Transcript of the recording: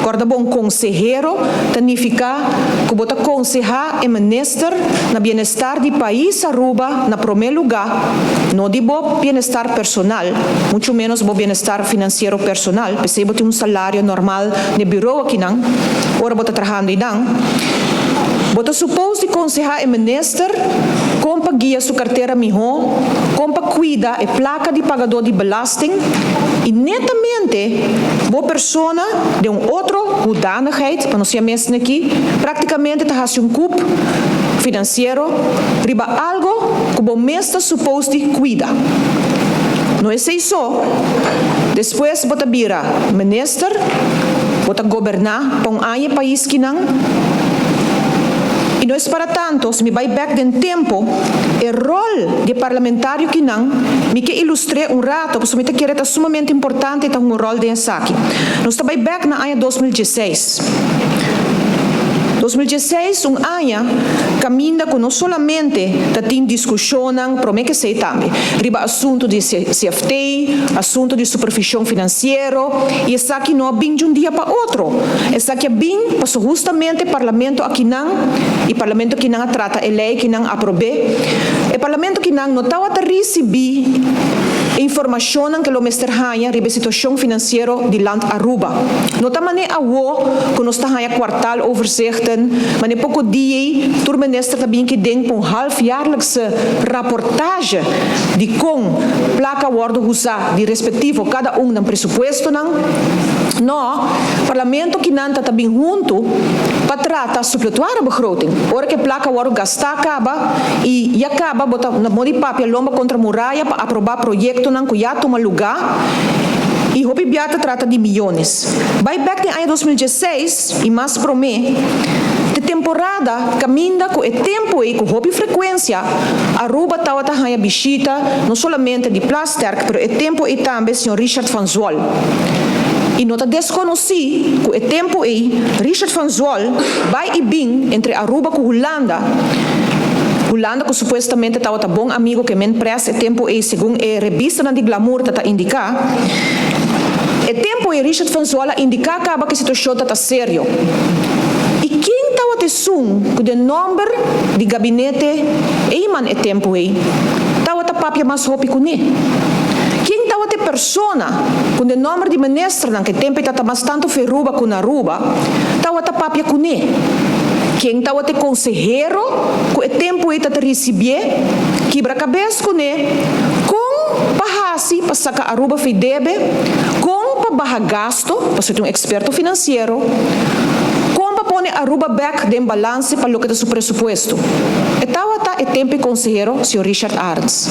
Corda bom consejero significa que bota aconsejar e minister na bem-estar do país Aruba na primeiro lugar, não de bom bem-estar personal, muito menos bom bem-estar financeiro personal, porque bota salário normal no bureau aqui não, ora bota trabalhando e não. Bota suposto de aconsejar e minister como guia sua carteira melhor, como cuida e placa de pagador de belasting e netamente boa pessoa de outra hoedanigheid, para não ser mesmo aqui, praticamente está fazendo cup financeiro, riba algo que o mesmo suposto de cuida. Não é isso. Depois bota vira minister, bota governar para um país que não. E não é para tanto, se me vai back no tempo, o rol de parlamentário que não, me que ilustrei rato, porque me quer é sumamente importante ter rol de aqui. Nós estamos back na ano 2016. 2016, ano caminha com não somente tem discussão, para que sei também, riba assunto de CFT, assunto de supervisão financeira, e essa aqui não vem de um dia para outro. Essa aqui vem para justamente o parlamento aqui não, e o parlamento aqui não trata a lei que não aprove, o parlamento aqui não estava a receber informação que o mestre Hanha sobre a situação financeira de land Aruba. Não está mané a que nós está Hanha quartal overzichten, mas nem pouco dia, o ministro também que tem um halfjaarlijkse reportagem de como placa worden usada de respectivo cada no presupuesto não. No, o parlamento que não está também junto para tratar supletuar a begroting. Ora que placa worden gastar acaba e acaba botar na mão de papel lomba contra a muralha para aprovar projeto não que já toma lugar. E o Biata trata de milhões. Vai back no ano 2016 e mais para mim, de temporada caminha com o tempo e com a frequência, Aruba estava a visita não somente de Plasterk, mas o tempo e também o senhor Richard Van Zwol. E não desconheci que o tempo e Richard Van Zwol vai e vem entre Aruba e Holanda. Holanda, que supostamente estava um bom amigo que me empresta, tempo e segundo a revista de glamour está indicar, o tempo e Richard Van Zwol indicar que a situação está séria. E quem estava te sum que o número de gabinete e tempo e estava a papia mais rápido que nem. Quem estava te persona com o número de ministro que tempo está mais tanto ferruba com Aruba, estava a papia com nem. Quem estava te consejero que o tempo está te receber, quebra-cabeça com ele, com bahasi para sacar Aruba fidebe, com para barra gasto, para ser um experto financeiro, com para pôr Aruba back de balance para o que é o presupuesto. Estava o tempo consejero, Sr. Richard Arns.